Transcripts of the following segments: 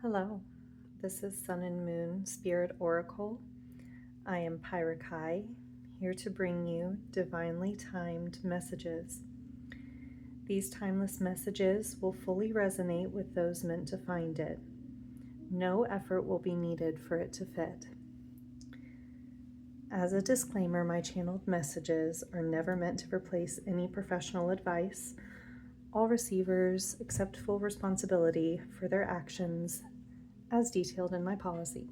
Hello, this is Sun and Moon Spirit Oracle. I am Pyrrha Kai, here to bring you divinely timed messages. These timeless messages will fully resonate with those meant to find it. No effort will be needed for it to fit. As a disclaimer, my channeled messages are never meant to replace any professional advice. All receivers accept full responsibility for their actions as detailed in my policy.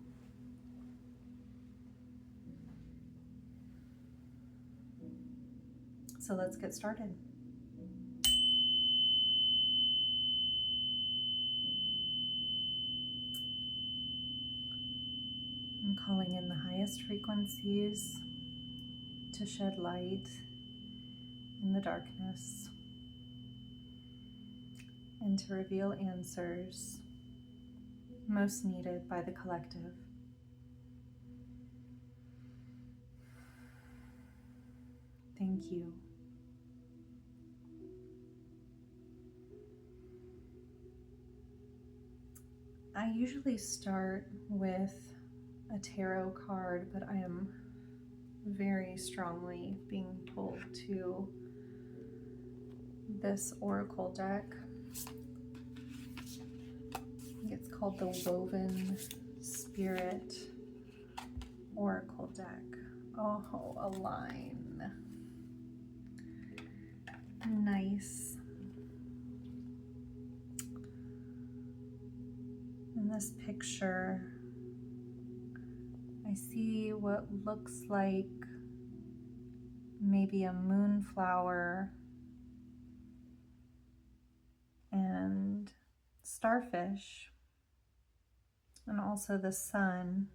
So let's get started. I'm calling in the highest frequencies to shed light in the darkness and to reveal answers most needed by the collective. Thank you. I usually start with a tarot card, but I am very strongly being pulled to this oracle deck. I think it's called the Woven Spirit Oracle deck. Oh, a line. Nice. In this picture, I see what looks like maybe a moonflower and starfish, and also the sun.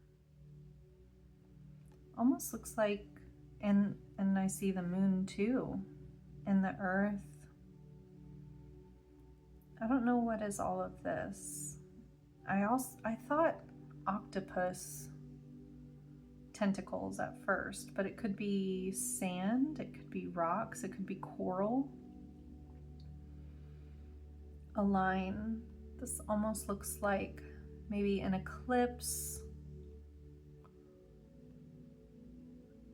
Almost looks like, and I see the moon too, and the earth. I don't know what is all of this. I thought octopus tentacles at first, but it could be sand, it could be rocks, it could be coral. A line. This almost looks like maybe an eclipse.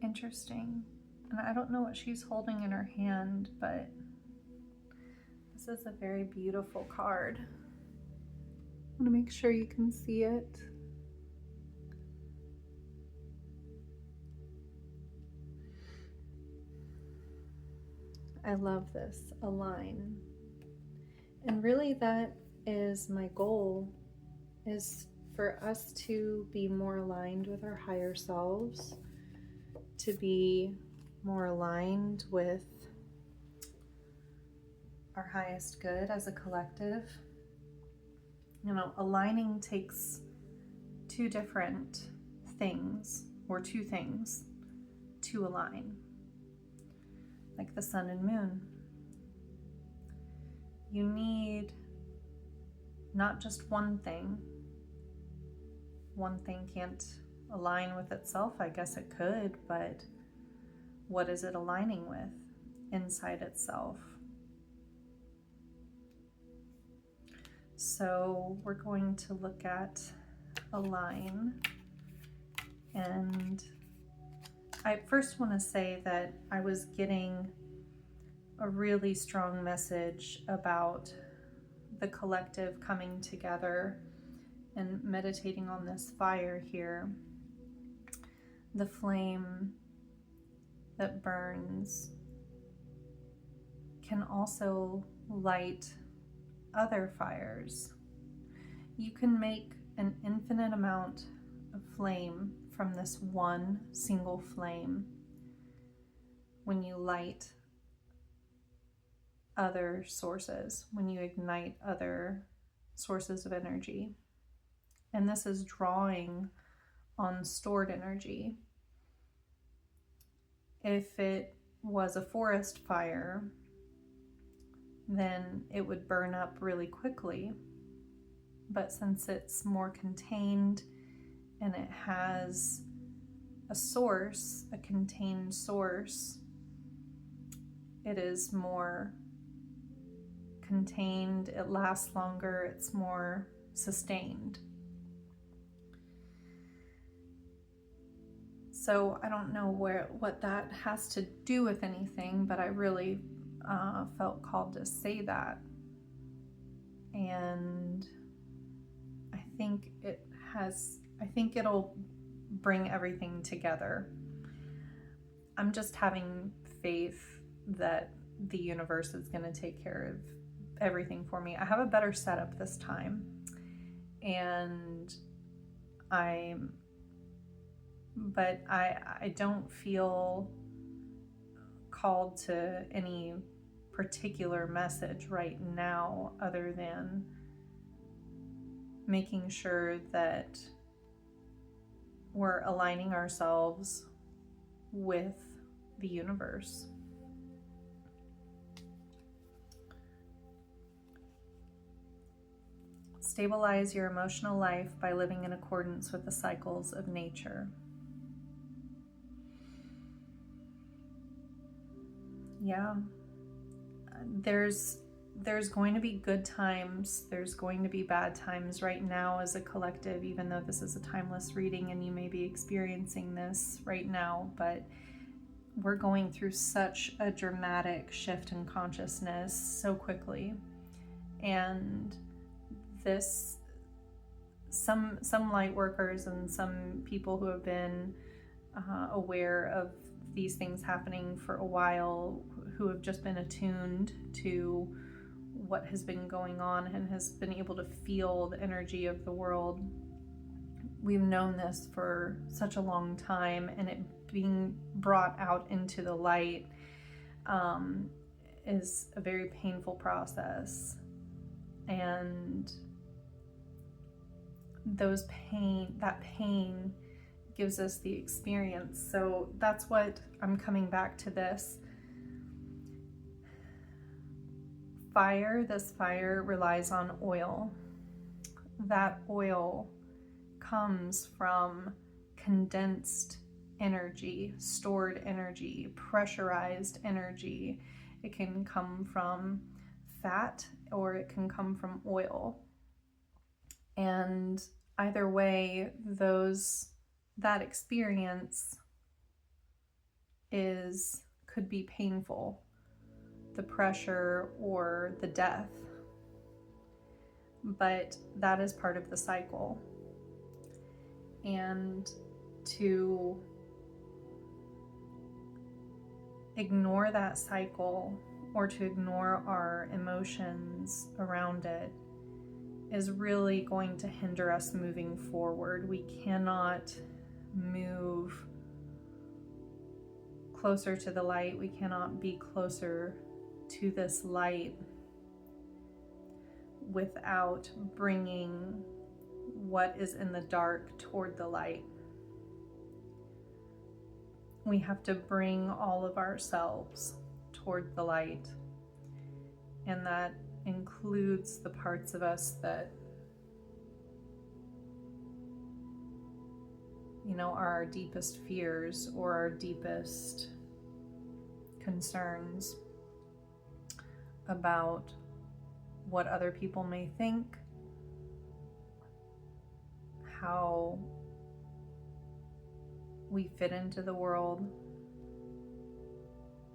Interesting. And I don't know what she's holding in her hand, but this is a very beautiful card. I want to make sure you can see it. I love this, align. And really that is my goal, is for us to be more aligned with our higher selves, to be more aligned with our highest good as a collective. You know, aligning takes two different things, or two things, to align. Like the sun and moon. You need not just one thing. One thing can't align with itself. I guess it could, but what is it aligning with inside itself? So we're going to look at align, and I first want to say that I was getting a really strong message about the collective coming together and meditating on this fire here. The flame that burns can also light other fires. You can make an infinite amount of flame from this one single flame when you light other sources, when you ignite other sources of energy. And this is drawing on stored energy. If it was a forest fire, then it would burn up really quickly. But since it's more contained and it has a source, a contained source, it is more contained, it lasts longer, it's more sustained. So I don't know what that has to do with anything, but I really felt called to say that. And I think it'll bring everything together. I'm just having faith that the universe is going to take care of everything for me. I have a better setup this time, and I don't feel called to any particular message right now, other than making sure that we're aligning ourselves with the universe. Stabilize your emotional life by living in accordance with the cycles of nature. Yeah. There's going to be good times. There's going to be bad times right now as a collective, even though this is a timeless reading and you may be experiencing this right now, but we're going through such a dramatic shift in consciousness so quickly. And some light workers and some people who have been aware of these things happening for a while, who have just been attuned to what has been going on and has been able to feel the energy of the world. We've known this for such a long time, and it being brought out into the light is a very painful process. And that pain gives us the experience. So that's what I'm coming back to this. This fire relies on oil. That oil comes from condensed energy, stored energy, pressurized energy. It can come from fat or it can come from oil. And either way, that experience could be painful, the pressure or the death. But that is part of the cycle. And to ignore that cycle or to ignore our emotions around it is really going to hinder us moving forward. We cannot move closer to the light. We cannot be closer to this light without bringing what is in the dark toward the light. We have to bring all of ourselves toward the light, and that includes the parts of us that are our deepest fears or our deepest concerns about what other people may think, how we fit into the world.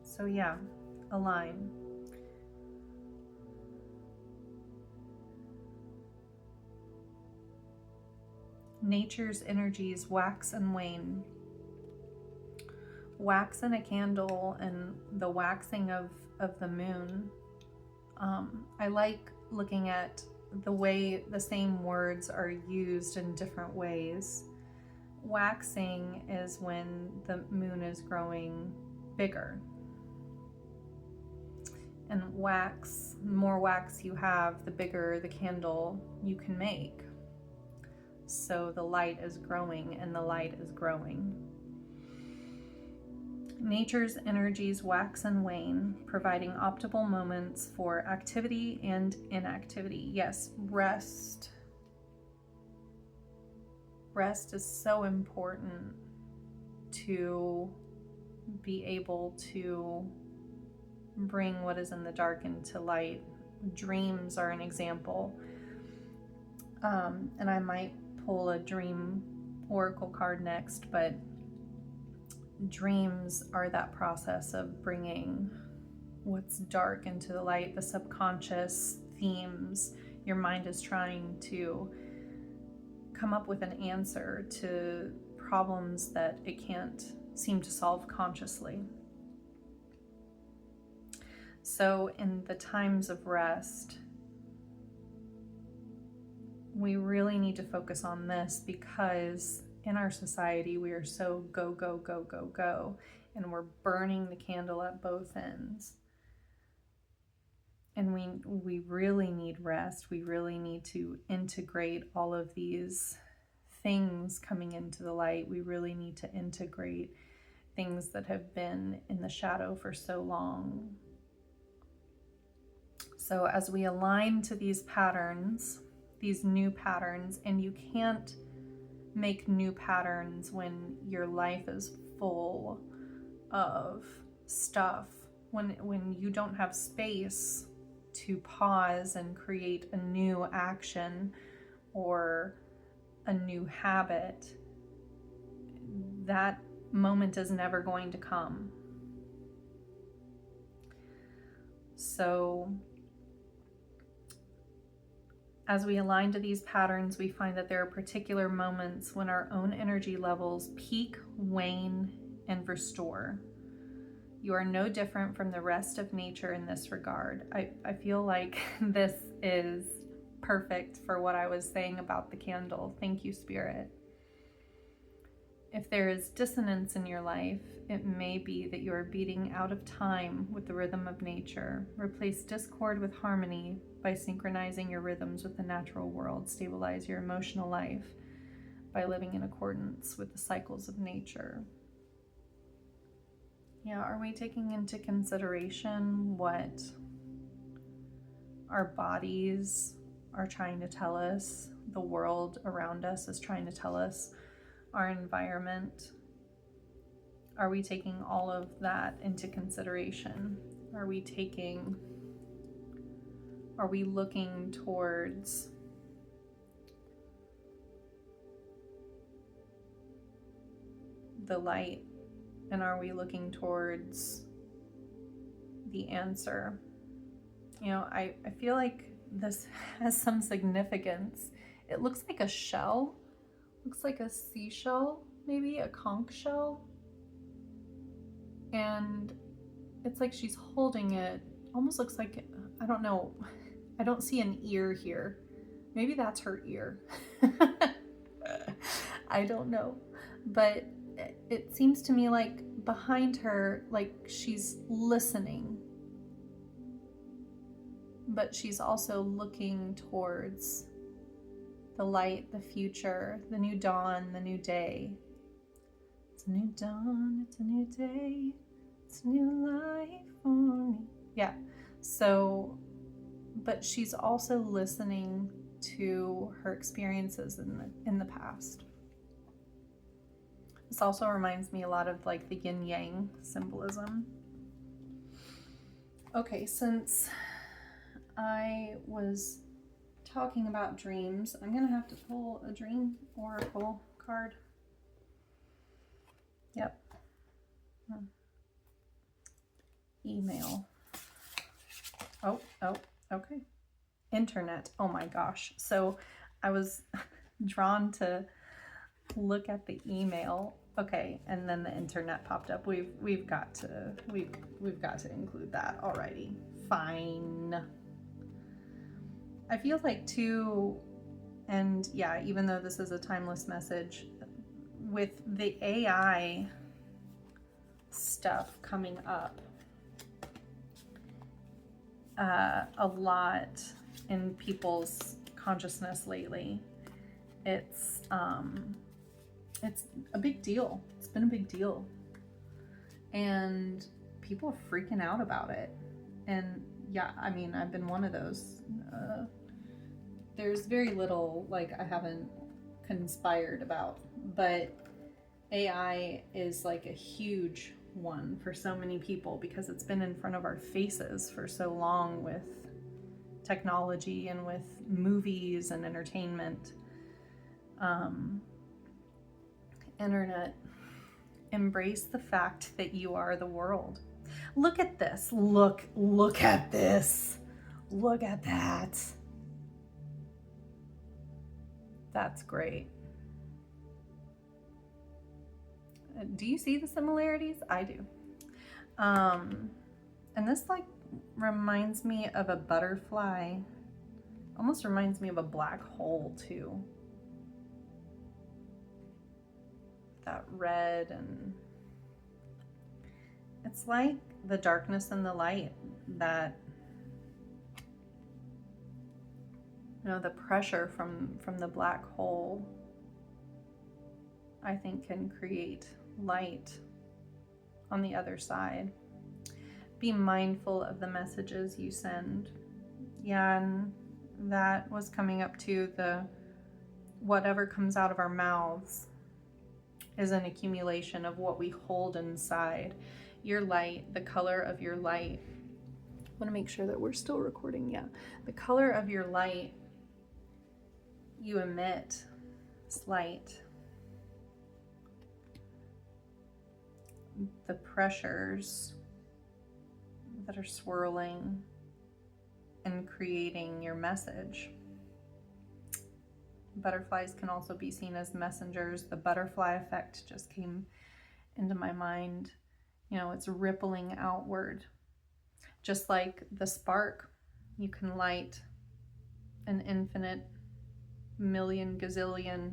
So yeah, align. Nature's energies wax and wane. Wax in a candle and the waxing of the moon. I like looking at the way the same words are used in different ways. Waxing is when the moon is growing bigger. And the more wax you have, the bigger the candle you can make. So the light is growing and the light is growing. Nature's energies wax and wane, providing optimal moments for activity and inactivity. Yes, rest. Rest is so important to be able to bring what is in the dark into light. Dreams are an example. And I might pull a dream oracle card next, but dreams are that process of bringing what's dark into the light, the subconscious themes. Your mind is trying to come up with an answer to problems that it can't seem to solve consciously. So in the times of rest, we really need to focus on this, because in our society we are so go, go, go, go, go, and we're burning the candle at both ends. And we really need rest. We really need to integrate all of these things coming into the light. We really need to integrate things that have been in the shadow for so long. So as we align to these patterns, these new patterns, and you can't make new patterns when your life is full of stuff, when you don't have space to pause and create a new action or a new habit, that moment is never going to come. So as we align to these patterns, we find that there are particular moments when our own energy levels peak, wane, and restore. You are no different from the rest of nature in this regard. I feel like this is perfect for what I was saying about the candle. Thank you, Spirit. If there is dissonance in your life, it may be that you are beating out of time with the rhythm of nature. Replace discord with harmony by synchronizing your rhythms with the natural world. Stabilize your emotional life by living in accordance with the cycles of nature. Yeah, are we taking into consideration what our bodies are trying to tell us, the world around us is trying to tell us, our environment? Are we taking all of that into consideration? Are we looking towards the light? And are we looking towards the answer? You know, I feel like this has some significance. It looks like a shell. Looks like a seashell, maybe a conch shell. And it's like she's holding it. Almost looks like, I don't know. I don't see an ear here. Maybe that's her ear. I don't know. But it seems to me like behind her, like she's listening, but she's also looking towards the light, the future, the new dawn, the new day. It's a new dawn, it's a new day, it's a new life for me. Yeah. So, but she's also listening to her experiences in the past. This also reminds me a lot of like the yin yang symbolism. Okay, since I was talking about dreams, I'm gonna have to pull a dream oracle card. Yep. Email. Oh, okay. Internet. Oh my gosh. So I was drawn to look at the email. Okay, and then the internet popped up. We've got to include that. Alrighty. Fine. I feel like too, and yeah, even though this is a timeless message, with the AI stuff coming up a lot in people's consciousness lately, it's a big deal. It's been a big deal. And people are freaking out about it. And yeah, I mean, I've been one of those. There's very little, like, I haven't conspired about, but AI is like a huge one for so many people because it's been in front of our faces for so long with technology and with movies and entertainment, internet. Embrace the fact that you are the world. Look at this. Look at this. Look at that. That's great. Do you see the similarities? I do. And this like reminds me of a butterfly. Almost reminds me of a black hole too. That red, and it's like the darkness and the light, that the pressure from the black hole, I think, can create light on the other side. Be mindful of the messages you send. Yeah, and that was coming up to the whatever comes out of our mouths is an accumulation of what we hold inside. Your light, the color of your light. I want to make sure that we're still recording. Yeah. The color of your light you emit is light. The pressures that are swirling and creating your message. Butterflies can also be seen as messengers. The butterfly effect just came into my mind. It's rippling outward. Just like the spark, you can light an infinite million gazillion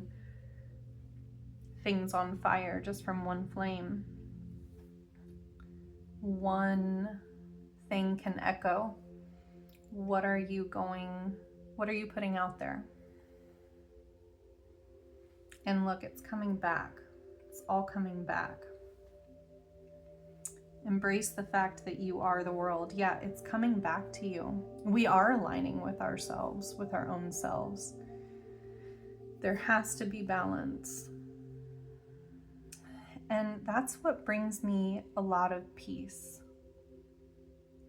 things on fire just from one flame. One thing can echo. What are you putting out there? And look, it's coming back. It's all coming back. Embrace the fact that you are the world. Yeah, it's coming back to you. We are aligning with ourselves, with our own selves. There has to be balance. And that's what brings me a lot of peace,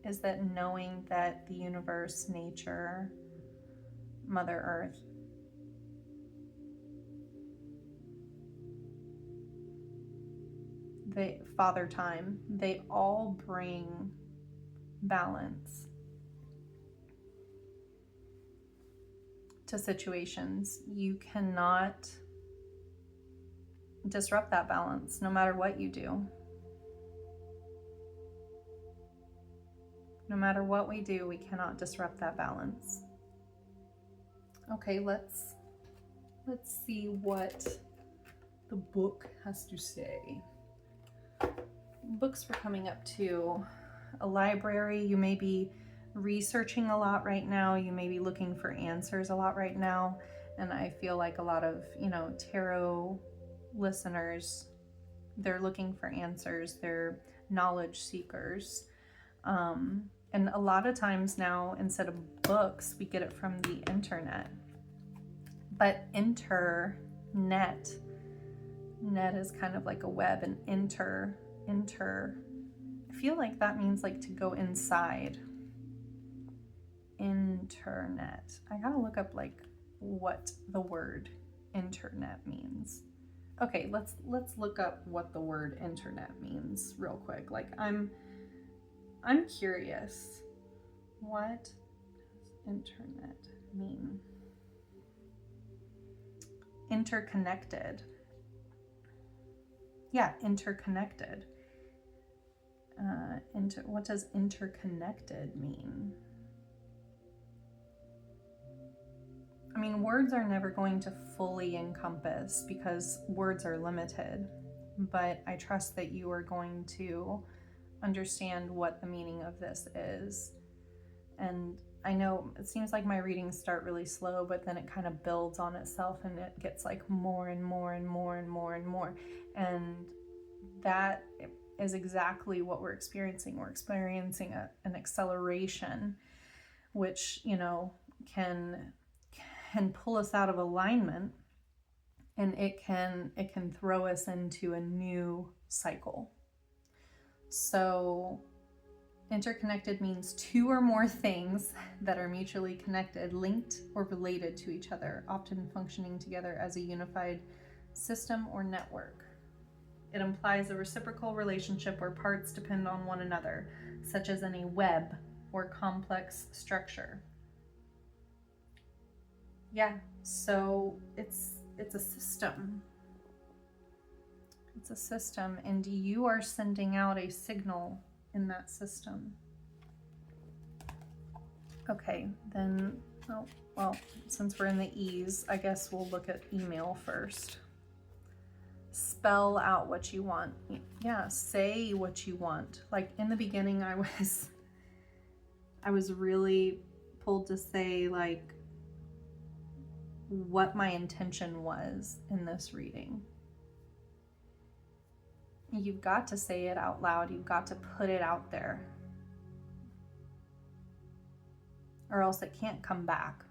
is that knowing that the universe, nature, Mother Earth, Father Time, they all bring balance to situations. You cannot disrupt that balance no matter what you do. No matter what we do, we cannot disrupt that balance. Okay, let's see what the book has to say. Books were coming up to a library. You may be researching a lot right now. You may be looking for answers a lot right now. And I feel like a lot of, tarot listeners, they're looking for answers. They're knowledge seekers. And a lot of times now, instead of books, we get it from the internet. But net is kind of like a web, and inter, I feel like that means like to go inside. Internet. I gotta look up like what the word internet means. Okay, let's look up what the word internet means real quick. Like I'm curious. What does internet mean? Interconnected. Yeah, interconnected. What does interconnected mean? I mean, words are never going to fully encompass because words are limited, but I trust that you are going to understand what the meaning of this is. And I know it seems like my readings start really slow, but then it kind of builds on itself and it gets like more and more and more and more and more. And that is exactly what we're experiencing. We're experiencing an acceleration, which, can pull us out of alignment, and it can throw us into a new cycle. So interconnected means two or more things that are mutually connected, linked, or related to each other, often functioning together as a unified system or network. It implies a reciprocal relationship where parts depend on one another, such as in a web or complex structure. Yeah, so it's a system. It's a system, and you are sending out a signal in that system. Okay, then, oh, well, since we're in the E's, I guess we'll look at email first. Spell out what you want. Yeah, say what you want. Like in the beginning, I was really pulled to say like what my intention was in this reading. You've got to say it out loud. You've got to put it out there, or else it can't come back.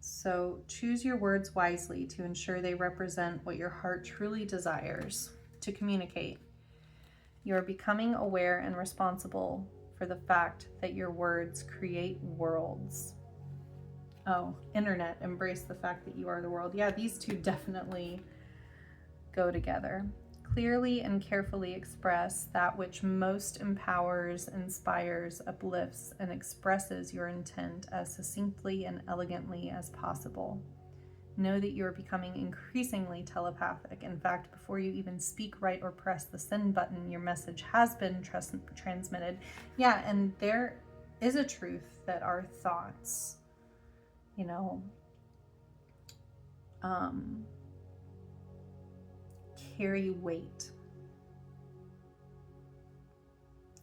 So choose your words wisely to ensure they represent what your heart truly desires to communicate. You are becoming aware and responsible for the fact that your words create worlds. Oh, internet, embrace the fact that you are the world. Yeah, these two definitely go together. Clearly and carefully express that which most empowers, inspires, uplifts, and expresses your intent as succinctly and elegantly as possible. Know that you are becoming increasingly telepathic. In fact, before you even speak, write, or press the send button, your message has been transmitted. Yeah, and there is a truth that our thoughts, carry weight.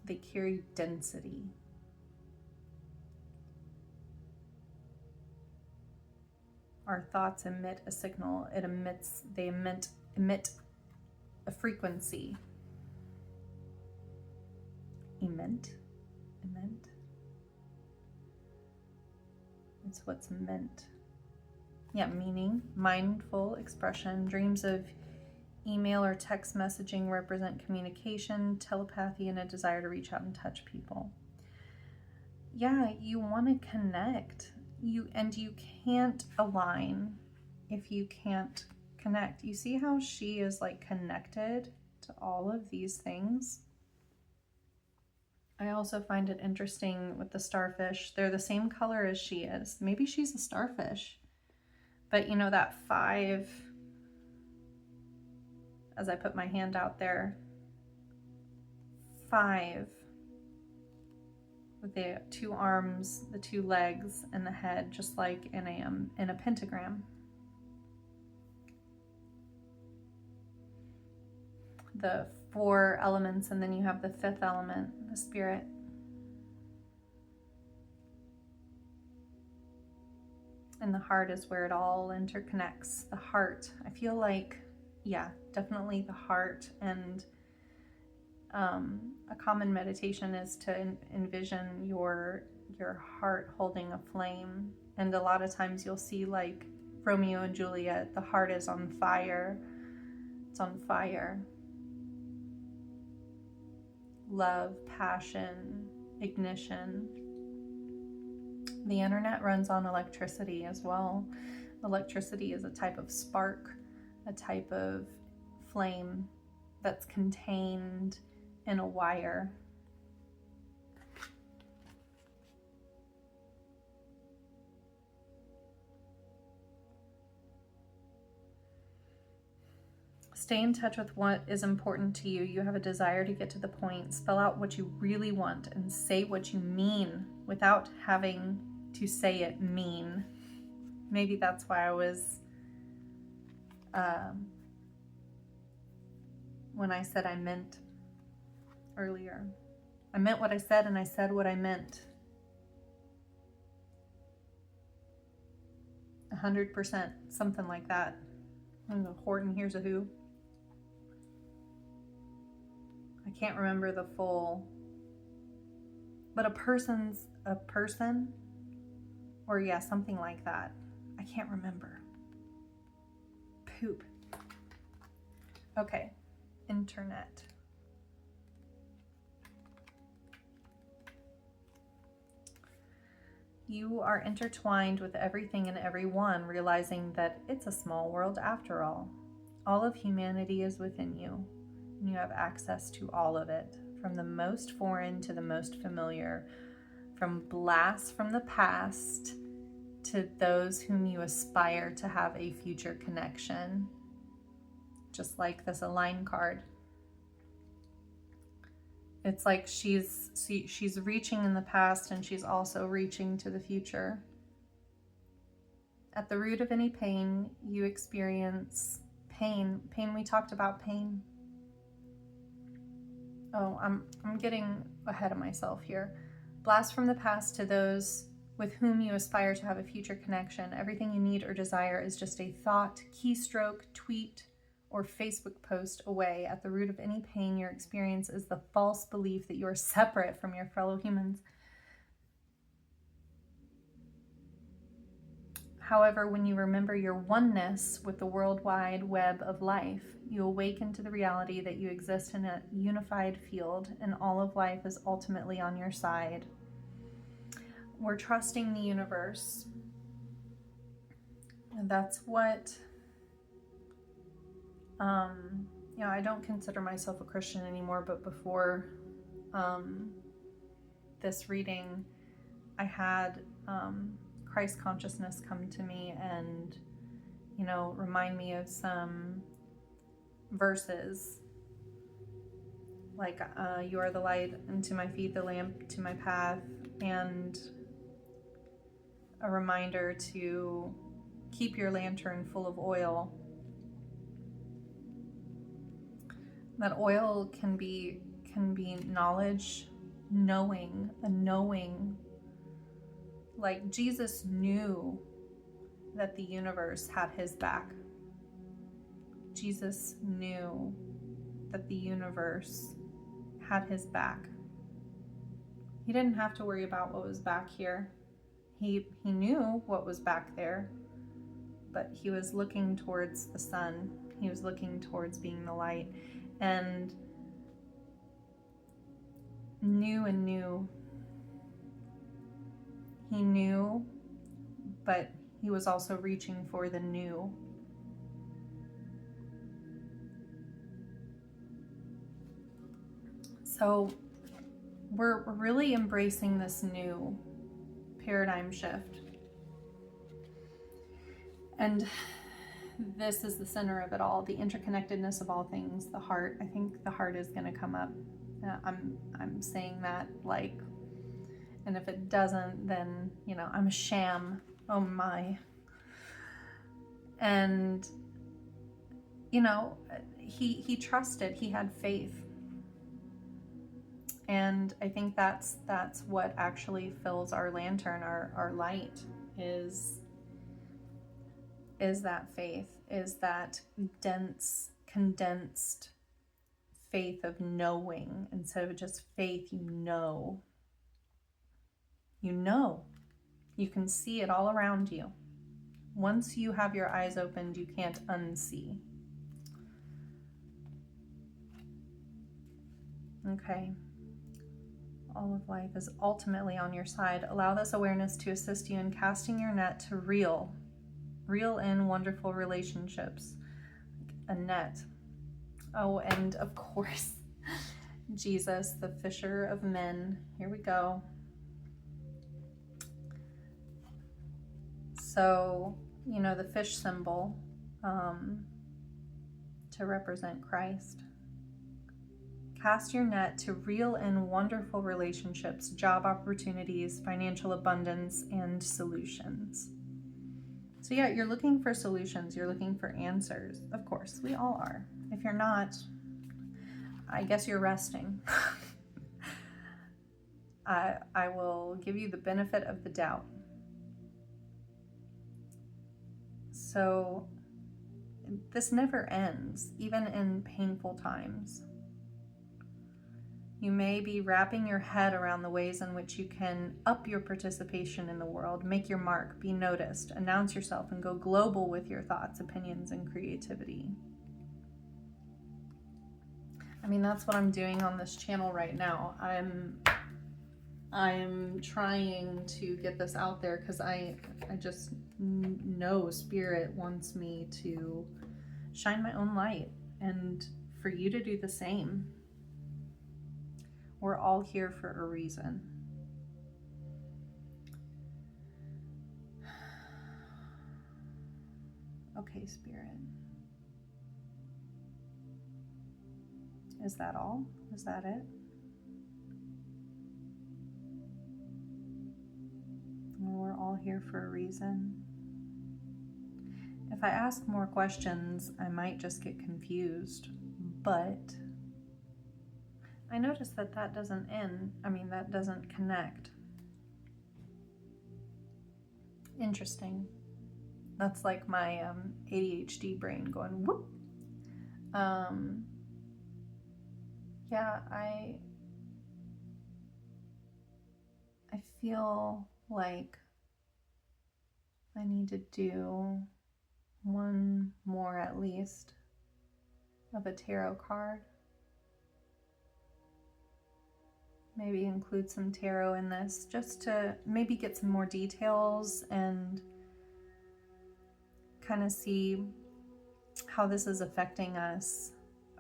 They carry density. Our thoughts emit a signal. They emit a frequency. Emit. It's what's meant. Yeah, meaning, mindful expression. Dreams of email or text messaging represent communication, telepathy, and a desire to reach out and touch people. Yeah, you want to connect. You can't align if you can't connect. You see how she is like connected to all of these things? I also find it interesting with the starfish. They're the same color as she is. Maybe she's a starfish. But that 5, as I put my hand out there, 5 with the 2 arms, the 2 legs, and the head, just like in a pentagram. The 4 elements, and then you have the 5th element, the spirit. And the heart is where it all interconnects. The heart, I feel like, yeah, definitely the heart. And a common meditation is to envision your heart holding a flame. And a lot of times you'll see like Romeo and Juliet, the heart is on fire. It's on fire. Love, passion, ignition. The internet runs on electricity as well. Electricity is a type of spark, a type of flame that's contained in a wire. Stay in touch with what is important to you. You have a desire to get to the point. Spell out what you really want and say what you mean without having to say it mean. Maybe that's why I was, when I said I meant earlier. I meant what I said and I said what I meant. 100%, something like that. And the Horton Hears a Who. I can't remember the full, but a person's a person, or yeah, something like that. I can't remember. Poop. Okay, internet. You are intertwined with everything and everyone, realizing that it's a small world after all. All of humanity is within you, and you have access to all of it, from the most foreign to the most familiar, from blasts from the past to those whom you aspire to have a future connection. Just like this align card. It's like she's reaching in the past, and she's also reaching to the future. At the root of any pain, you experience pain. Pain, we talked about pain. Oh, I'm getting ahead of myself here. Blast from the past to those with whom you aspire to have a future connection. Everything you need or desire is just a thought, keystroke, tweet, or Facebook post away. At the root of any pain you experience is the false belief that you are separate from your fellow humans. However, when you remember your oneness with the worldwide web of life, you awaken to the reality that you exist in a unified field, and all of life is ultimately on your side. We're trusting the universe. And that's what, I don't consider myself a Christian anymore, but before this reading, I had Christ consciousness come to me and, remind me of some verses, like you are the light unto my feet, the lamp to my path, and a reminder to keep your lantern full of oil. That oil can be knowledge, knowing, a knowing. Like Jesus knew that the universe had his back. Jesus knew that the universe had his back. He didn't have to worry about what was back here. He knew what was back there, but he was looking towards the sun. He was looking towards being the light, and knew. He knew, but he was also reaching for the new. So we're really embracing this new paradigm shift. And this is the center of it all, the interconnectedness of all things, the heart. I think the heart is going to come up. I'm saying that like, and if it doesn't, then, I'm a sham. Oh my. And, he trusted, he had faith. And I think that's what actually fills our lantern, our light, is that faith, is that dense, condensed faith of knowing. Instead of just faith, you know. You can see it all around you. Once you have your eyes opened, you can't unsee. Okay. All of life is ultimately on your side. Allow this awareness to assist you in casting your net to reel in wonderful relationships. A net. Oh, and of course, Jesus, the fisher of men. Here we go. So, the fish symbol to represent Christ. Cast your net to reel in wonderful relationships, job opportunities, financial abundance, and solutions. So yeah, you're looking for solutions. You're looking for answers. Of course, we all are. If you're not, I guess you're resting. I will give you the benefit of the doubt. So this never ends, even in painful times. You may be wrapping your head around the ways in which you can up your participation in the world, make your mark, be noticed, announce yourself, and go global with your thoughts, opinions, and creativity. I mean, that's what I'm doing on this channel right now. I'm trying to get this out there because I just know Spirit wants me to shine my own light, and for you to do the same. We're all here for a reason. Okay, Spirit. Is that all? Is that it? We're all here for a reason. If I ask more questions, I might just get confused, but I noticed that that doesn't end. That doesn't connect. Interesting. That's like my ADHD brain going whoop. Yeah, I feel like I need to do one more at least of a tarot card. Maybe include some tarot in this just to maybe get some more details and kind of see how this is affecting us,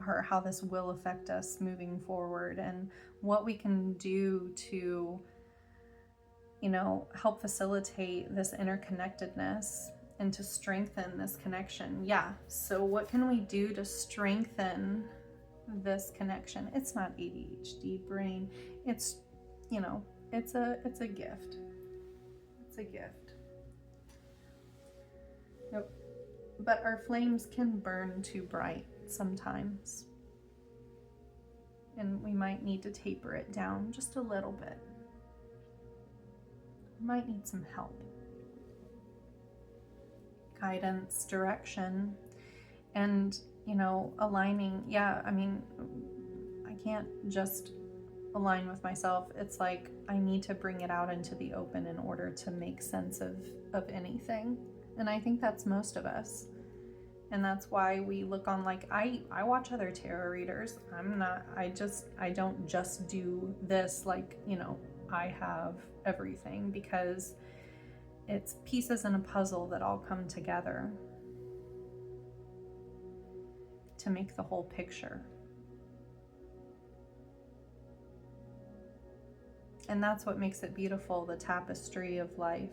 or how this will affect us moving forward, and what we can do to, help facilitate this interconnectedness and to strengthen this connection. Yeah, so what can we do to strengthen this connection? It's not ADHD brain. It's, it's a gift. It's a gift. Nope. But our flames can burn too bright sometimes. And we might need to taper it down just a little bit. We might need some help. Guidance, direction, and, aligning. Yeah, I can't just align with myself. It's like I need to bring it out into the open in order to make sense of anything. And I think that's most of us. And that's why we look on, like, I watch other tarot readers. I don't just do this, like, I have everything, because it's pieces in a puzzle that all come together to make the whole picture. And that's what makes it beautiful, the tapestry of life.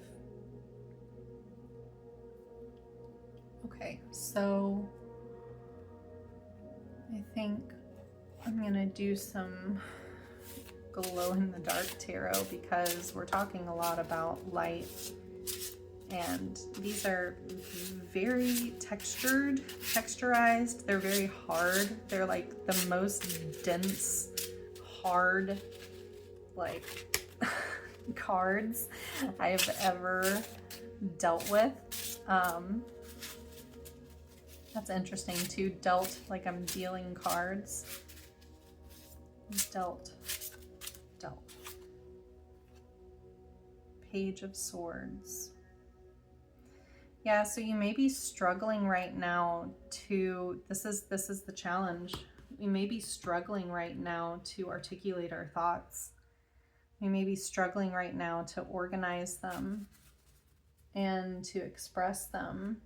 Okay, so I think I'm gonna do some glow in the dark tarot, because we're talking a lot about light, and these are very texturized. They're very hard. They're like the most dense, hard, like cards I've ever dealt with. That's interesting too. Dealt, like I'm dealing cards. Dealt. Page of Swords. Yeah, so you may be struggling right now to, this is the challenge. We may be struggling right now to articulate our thoughts. We may be struggling right now to organize them and to express them,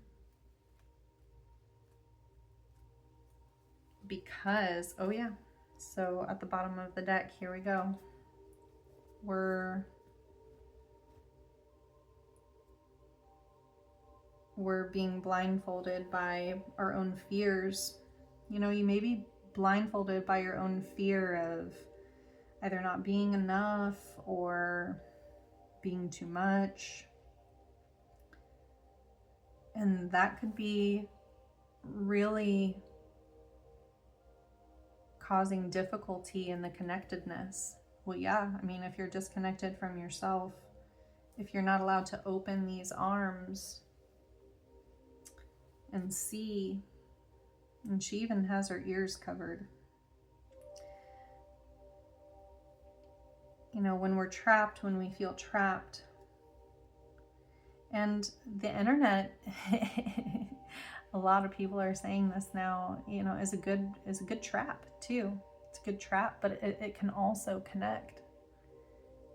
because, oh yeah, so at the bottom of the deck, here we go. We're being blindfolded by our own fears. You may be blindfolded by your own fear of either not being enough or being too much. And that could be really causing difficulty in the connectedness. Well, yeah, if you're disconnected from yourself, if you're not allowed to open these arms and see, and she even has her ears covered. When we're trapped, when we feel trapped, and the internet, a lot of people are saying this now, is a good trap too. It's a good trap, but it can also connect.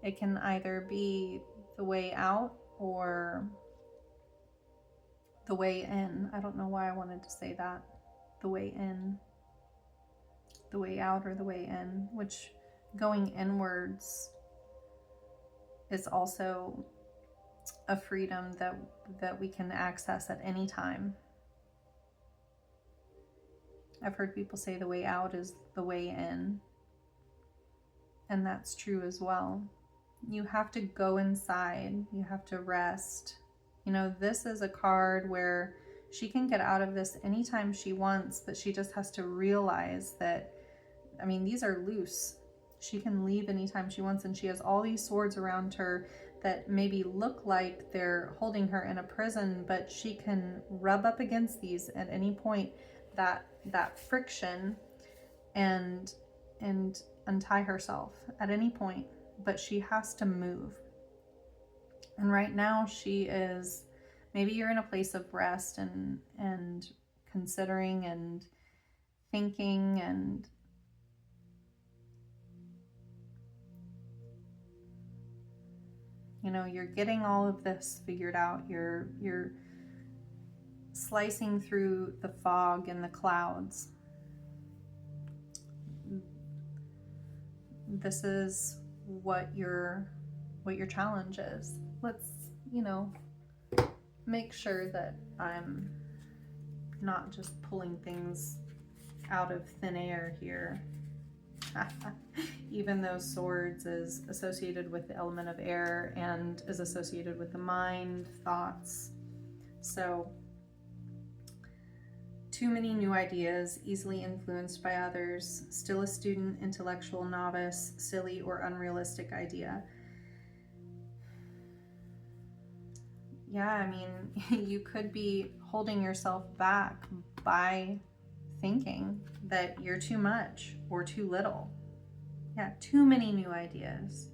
It can either be the way out or the way in. I don't know why I wanted to say that. the way in, the way out, or the way in, which going inwards is also a freedom that we can access at any time. I've heard people say the way out is the way in, and that's true as well. You have to go inside, you have to rest. You know, this is a card where she can get out of this anytime she wants, but she just has to realize that, I mean, these are loose. She can leave anytime she wants, and she has all these swords around her that maybe look like they're holding her in a prison, but she can rub up against these at any point, that friction, and untie herself at any point, but she has to move. And right now she is, maybe you're in a place of rest and considering and thinking, and you know, you're getting all of this figured out. You're slicing through the fog and the clouds. This is what your challenge is. Let's, you know, make sure that I'm not just pulling things out of thin air here. Even though swords is associated with the element of air and is associated with the mind, thoughts. So, too many new ideas, easily influenced by others, still a student, intellectual novice, silly or unrealistic idea. Yeah, I mean, you could be holding yourself back by thinking that you're too much or too little. Yeah, too many new ideas.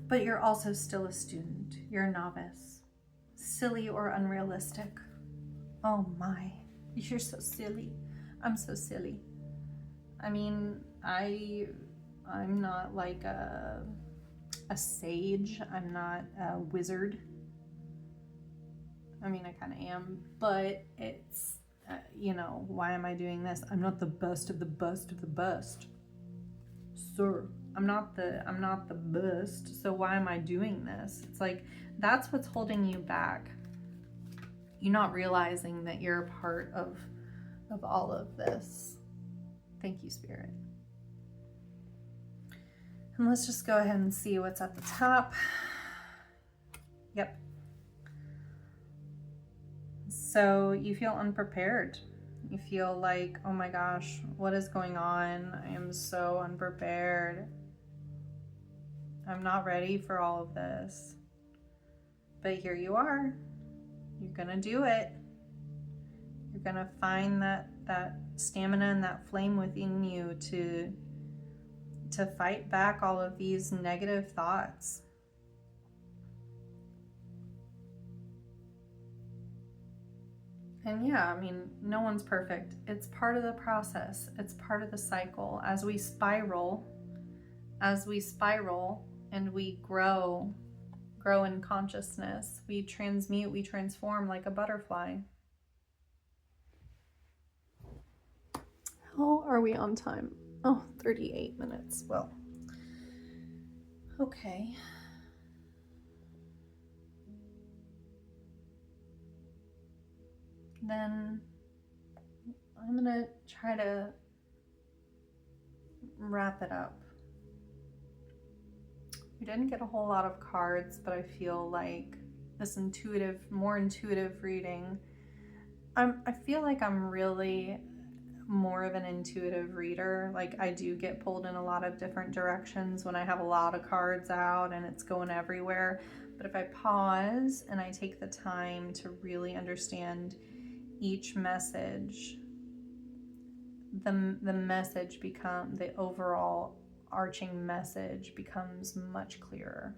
But you're also still a student. You're a novice. Silly or unrealistic. Oh my, you're so silly. I'm so silly. I mean, I'm not like a sage. I'm not a wizard. I mean, I kind of am, but it's, you know, why am I doing this? I'm not the best of the best of the best. Sir, I'm not the best, so why am I doing this? It's like, that's what's holding you back. You're not realizing that you're a part of all of this. Thank you, Spirit. And let's just go ahead and see what's at the top. Yep. So you feel unprepared. You feel like, oh my gosh, what is going on? I am so unprepared. I'm not ready for all of this. But here you are. You're gonna do it. You're gonna find that stamina and that flame within you to fight back all of these negative thoughts. And yeah, I mean, no one's perfect. It's part of the process. It's part of the cycle. As we spiral and we grow in consciousness, we transmute, we transform like a butterfly. How are we on time? Oh, 38 minutes. Well, okay. Then I'm gonna try to wrap it up. We didn't get a whole lot of cards, but I feel like this more intuitive reading. I feel like I'm really more of an intuitive reader. Like, I do get pulled in a lot of different directions when I have a lot of cards out and it's going everywhere. But if I pause and I take the time to really understand each message, the message the overall arching message becomes much clearer,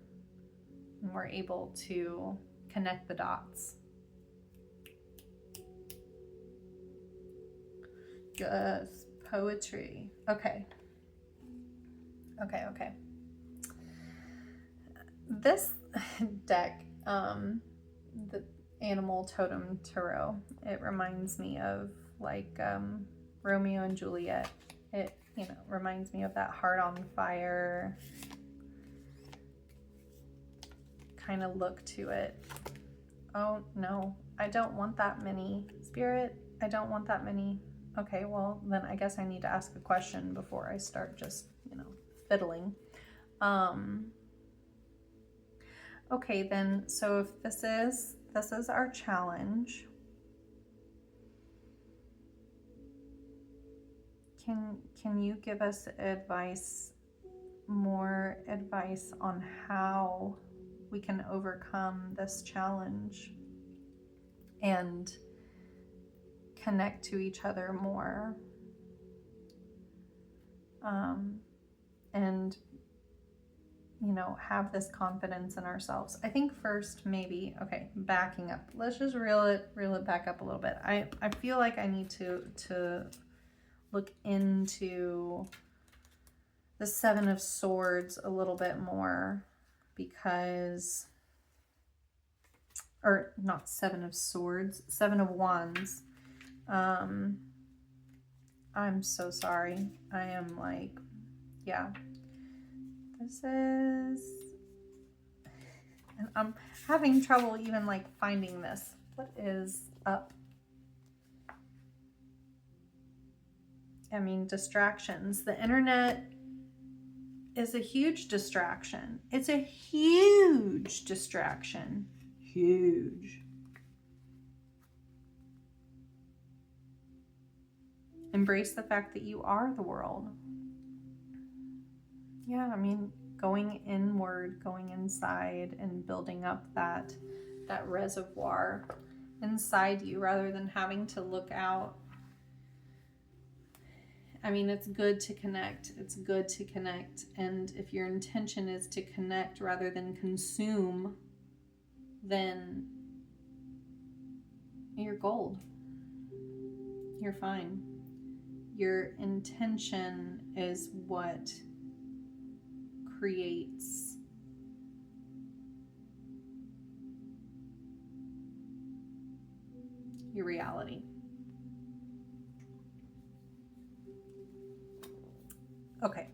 and we're able to connect the dots. Yes, poetry. Okay. This deck, the Animal Totem Tarot, it reminds me of like Romeo and Juliet. It, you know, reminds me of that heart on fire kind of look to it. Oh no, I don't want that many. Spirit, I don't want that many. Okay, well then I guess I need to ask a question before I start just, you know, fiddling. Okay then, so if this is our challenge, can you give us advice, more advice on how we can overcome this challenge and connect to each other more, and, you know, have this confidence in ourselves? I think first, maybe, okay, backing up, let's just reel it back up a little bit. I feel like I need to look into the Seven of Swords a little bit more, because, or not Seven of Swords, Seven of Wands. I'm so sorry. I am like, yeah, this is, and I'm having trouble even like finding this. What is up? I mean, distractions. The internet is a huge distraction. It's a huge distraction. Huge. Embrace the fact that you are the world. Yeah, I mean, going inward, going inside and building up that reservoir inside you rather than having to look out. I mean, it's good to connect. It's good to connect. And if your intention is to connect rather than consume, then you're gold. You're fine. Your intention is what creates your reality. Okay.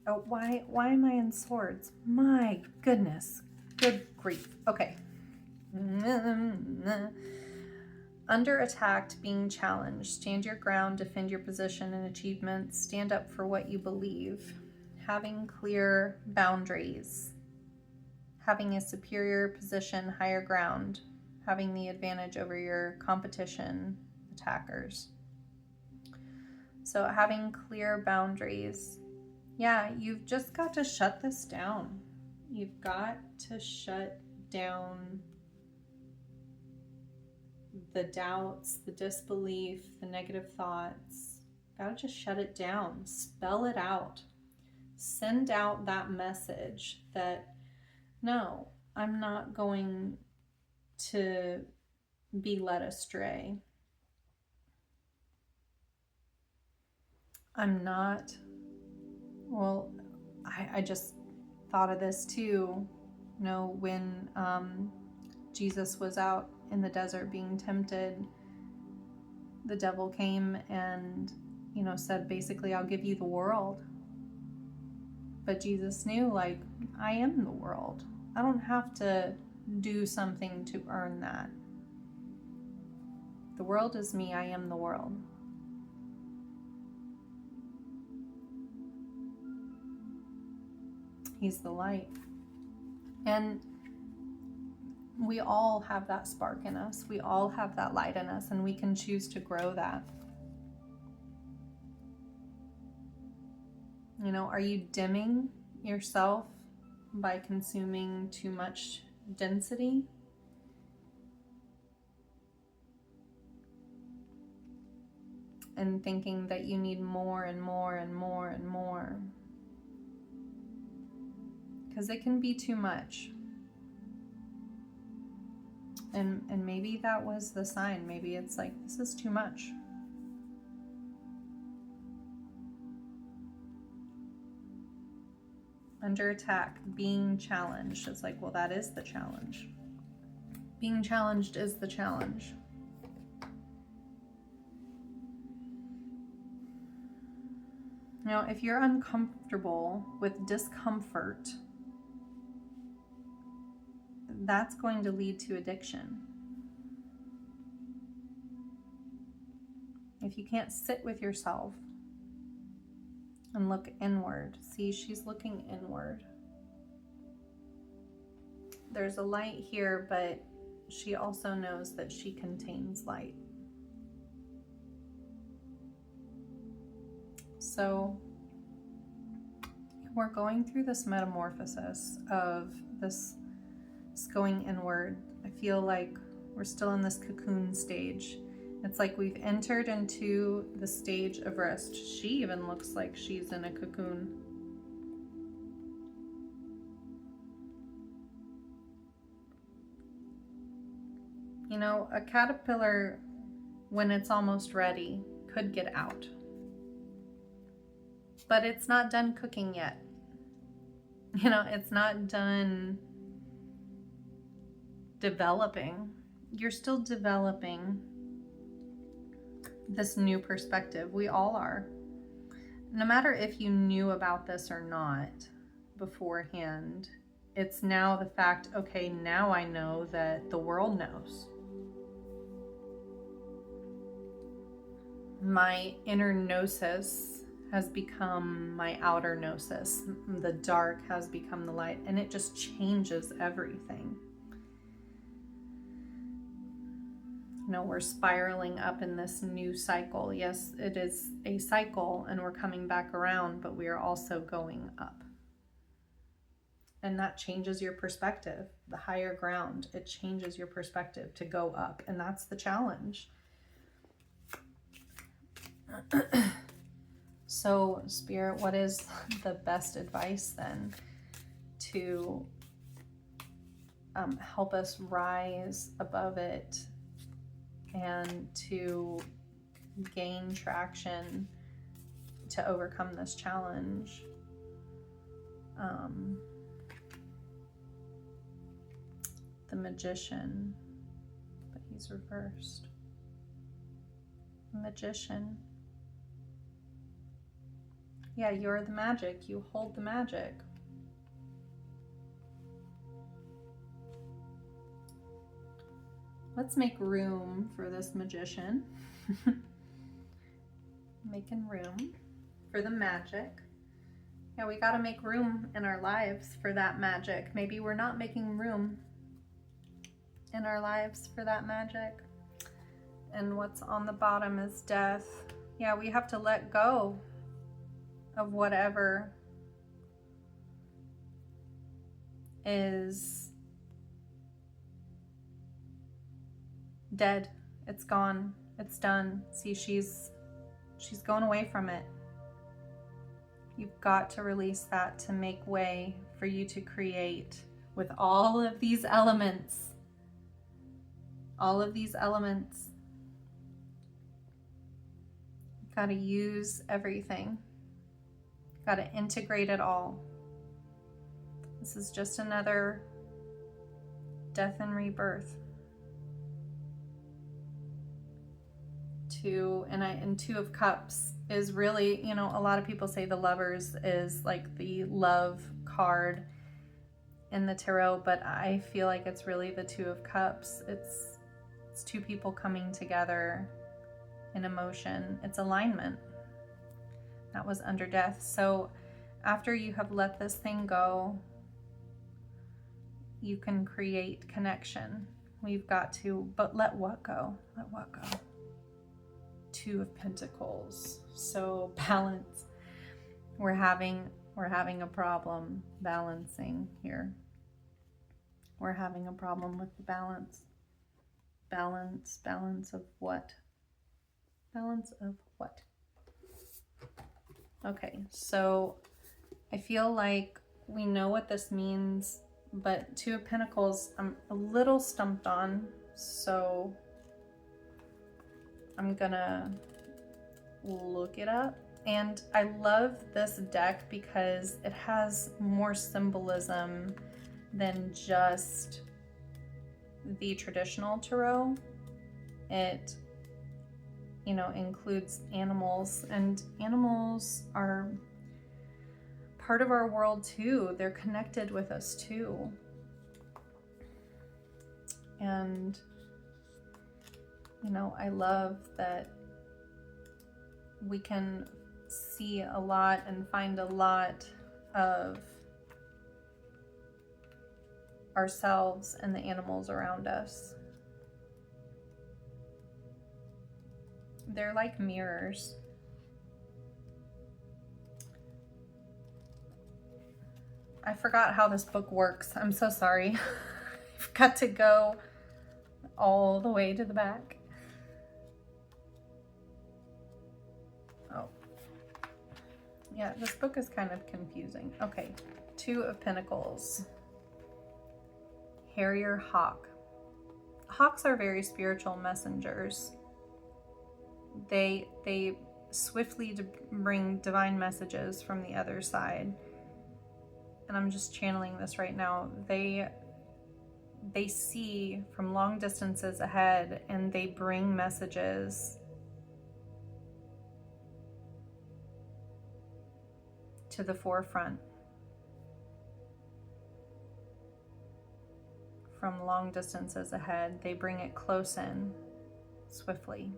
Oh, why am I in swords? My goodness. Good grief. Okay. Under attack, being challenged. Stand your ground, defend your position and achievements. Stand up for what you believe. Having clear boundaries. Having a superior position, higher ground. Having the advantage over your competition, attackers. So having clear boundaries. Yeah, you've just got to shut this down. You've got to shut down the doubts, the disbelief, the negative thoughts. Gotta just shut it down. Spell it out. Send out that message that, no, I'm not going to be led astray. I'm not, well, I just thought of this too, you know, when Jesus was out in the desert being tempted, the devil came and, you know, said basically, I'll give you the world. But Jesus knew, like, I am the world. I don't have to do something to earn that. The world is me. I am the world. He's the light. And we all have that spark in us. We all have that light in us, and we can choose to grow that. You know, are you dimming yourself by consuming too much density? And thinking that you need more and more and more and more? Because it can be too much. And maybe that was the sign. Maybe it's like, this is too much. Under attack, being challenged. It's like, well, that is the challenge. Being challenged is the challenge. Now, if you're uncomfortable with discomfort, that's going to lead to addiction. If you can't sit with yourself and look inward, see, she's looking inward. There's a light here, but she also knows that she contains light. So we're going through this metamorphosis of this going inward. I feel like we're still in this cocoon stage. It's like we've entered into the stage of rest. She even looks like she's in a cocoon. You know, a caterpillar, when it's almost ready, could get out. But it's not done cooking yet. You know, it's not done developing. You're still developing this new perspective. We all are. No matter if you knew about this or not beforehand, it's now the fact, okay, now I know that the world knows. My inner gnosis has become my outer gnosis. The dark has become the light, and it just changes everything. You know, we're spiraling up in this new cycle. Yes, it is a cycle and we're coming back around, but we are also going up. And that changes your perspective. The higher ground, it changes your perspective to go up. And that's the challenge. So, Spirit, what is the best advice then to help us rise above it and to gain traction to overcome this challenge? The Magician, but he's reversed. The Magician. Yeah, you're the magic. You hold the magic. Let's make room for this magician. Making room for the magic. Yeah, we got to make room in our lives for that magic. Maybe we're not making room in our lives for that magic. And what's on the bottom is death. Yeah, we have to let go of whatever is dead. It's gone. It's done. See, she's going away from it. You've got to release that to make way for you to create with all of these elements. All of these elements. You've got to use everything. Got to integrate it all. This is just another death and rebirth. And Two of Cups is really, you know, a lot of people say the Lovers is like the love card in the tarot, but I feel like it's really the Two of Cups. It's two people coming together in emotion. It's alignment. That was under death. So after you have let this thing go, you can create connection. We've got to, but let what go? Let what go? Two of Pentacles. So balance. We're having a problem balancing here. We're having a problem with the balance. Balance of what? Balance of what? Okay, so I feel like we know what this means, but Two of Pentacles, I'm a little stumped on, so I'm gonna look it up And I love this deck because it has more symbolism than just the traditional tarot. It, includes animals, and animals are part of our world too. They're connected with us too. And, I love that we can see a lot and find a lot of ourselves and the animals around us. They're like mirrors. I forgot how this book works. I'm so sorry. I've got to go all the way to the back. Oh. Yeah, this book is kind of confusing. Okay, Two of Pentacles. Harrier hawk. Hawks are very spiritual messengers. They swiftly bring divine messages from the other side. And I'm just channeling this right now. They see from long distances ahead, and they bring messages to the forefront. From long distances ahead, they bring it close in swiftly.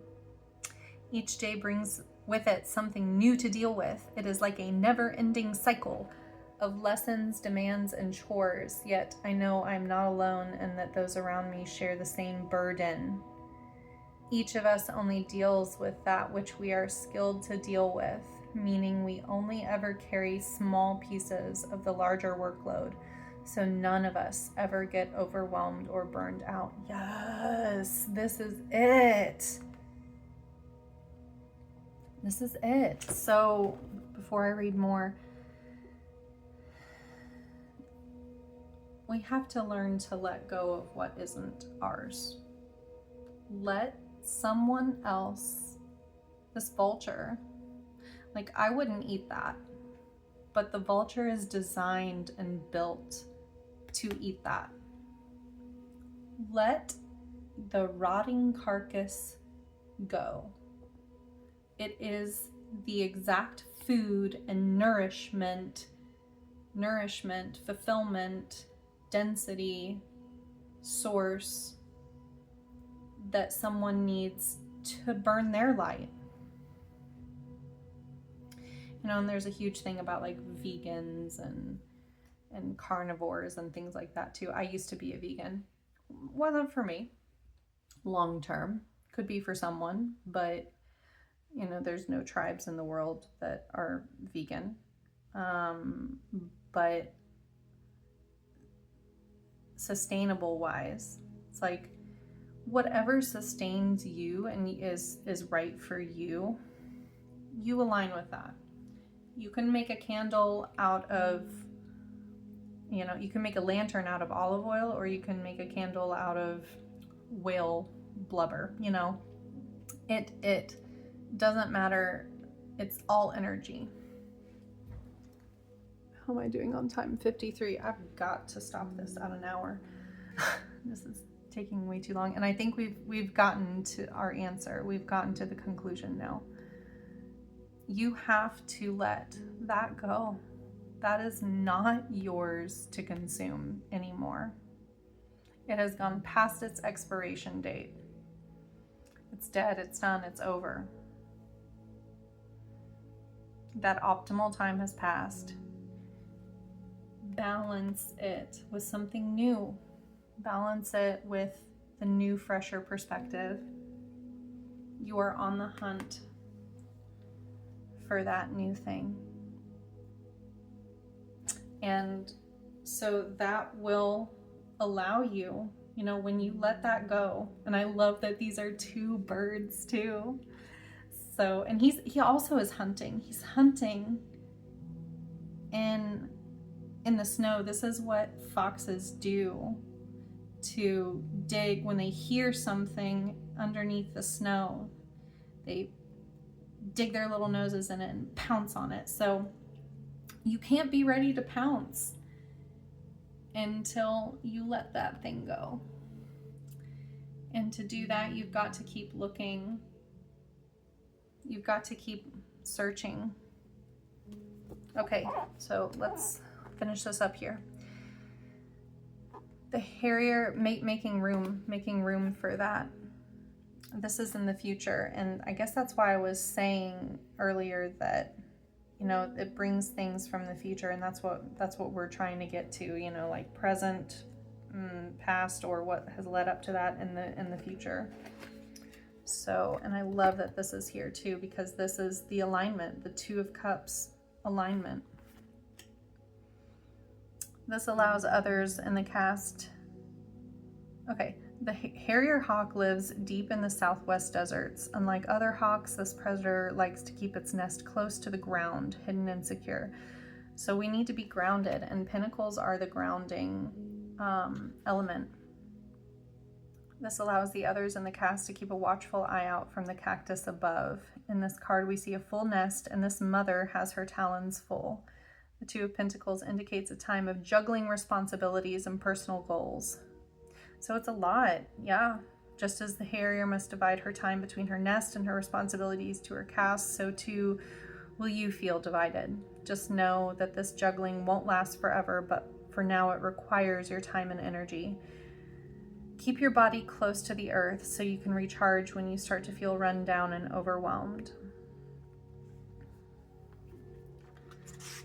Each day brings with it something new to deal with. It is like a never-ending cycle of lessons, demands, and chores, yet I know I'm not alone and that those around me share the same burden. Each of us only deals with that which we are skilled to deal with, meaning we only ever carry small pieces of the larger workload, so none of us ever get overwhelmed or burned out. Yes, this is it. This is it. So before I read more, we have to learn to let go of what isn't ours. Let someone else, this vulture, like I wouldn't eat that, but the vulture is designed and built to eat that. Let the rotting carcass go. It is the exact food and nourishment, fulfillment, density, source that someone needs to burn their light. And there's a huge thing about like vegans and carnivores and things like that too. I used to be a vegan. Wasn't for me. Long term. Could be for someone, but there's no tribes in the world that are vegan. But sustainable wise, it's like whatever sustains you and is right for you, you align with that. You can make a candle out of, you can make a lantern out of olive oil, or you can make a candle out of whale blubber. It doesn't matter. It's all energy. How am I doing on time? 53. I've got to stop this at an hour. This is taking way too long. And I think we've gotten to our answer. We've gotten to the conclusion now. You have to let that go. That is not yours to consume anymore. It has gone past its expiration date. It's dead, it's done, it's over. That optimal time has passed. Balance it with something new. Balance it with the new, fresher perspective. You are on the hunt for that new thing. And so that will allow you, when you let that go. And I love that these are two birds too. So, and he also is hunting. He's hunting in the snow. This is what foxes do to dig when they hear something underneath the snow. They dig their little noses in it and pounce on it. So you can't be ready to pounce until you let that thing go. And to do that, you've got to keep looking. You've got to keep searching. Okay, so let's finish this up here. The Harrier, making room for that. This is in the future, and I guess that's why I was saying earlier that, you know, it brings things from the future, and that's what we're trying to get to, you know, like present, past, or what has led up to that in the future. So, and I love that this is here too, because this is the alignment, the Two of Cups alignment. This allows others in the cast. Okay, the Harrier hawk lives deep in the southwest deserts. Unlike other hawks, this predator likes to keep its nest close to the ground, hidden and secure. So we need to be grounded, and pentacles are the grounding element. This allows the others in the cast to keep a watchful eye out from the cactus above. In this card, we see a full nest, and this mother has her talons full. The Two of Pentacles indicates a time of juggling responsibilities and personal goals. So it's a lot, yeah. Just as the Harrier must divide her time between her nest and her responsibilities to her cast, so too will you feel divided. Just know that this juggling won't last forever, but for now it requires your time and energy. Keep your body close to the earth so you can recharge when you start to feel run down and overwhelmed.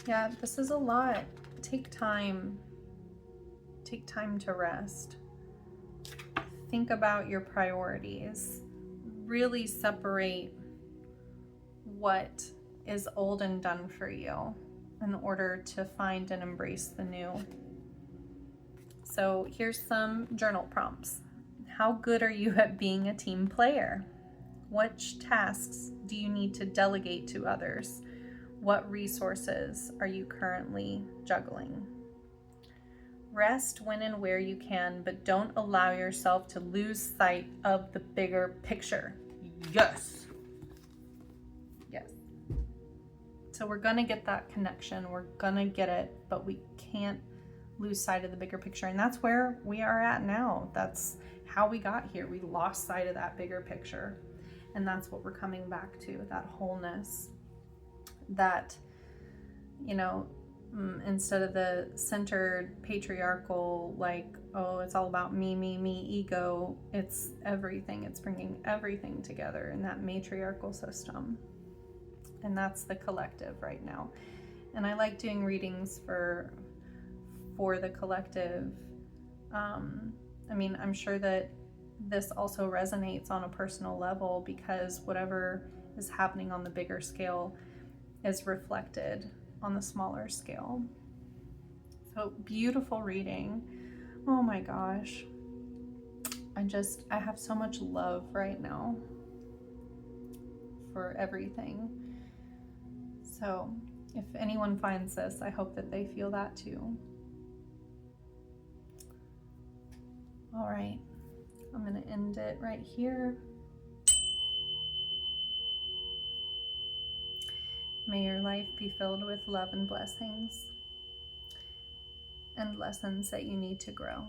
Yeah, this is a lot. Take time. Take time to rest. Think about your priorities. Really separate what is old and done for you in order to find and embrace the new. So here's some journal prompts. How good are you at being a team player? Which tasks do you need to delegate to others? What resources are you currently juggling? Rest when and where you can, but don't allow yourself to lose sight of the bigger picture. Yes. Yes. So we're gonna get that connection. We're gonna get it, but we can't lose sight of the bigger picture. And that's where we are at now. That's how we got here. We lost sight of that bigger picture. And that's what we're coming back to, that wholeness. That, you know, instead of the centered patriarchal, like, oh, it's all about me ego, it's everything. It's bringing everything together in that matriarchal system. And that's the collective right now. And I like doing readings for the collective. I mean, I'm sure that this also resonates on a personal level, because whatever is happening on the bigger scale is reflected on the smaller scale. So beautiful reading. Oh my gosh. I have so much love right now for everything. So if anyone finds this, I hope that they feel that too. All right, I'm going to end it right here. May your life be filled with love and blessings and lessons that you need to grow.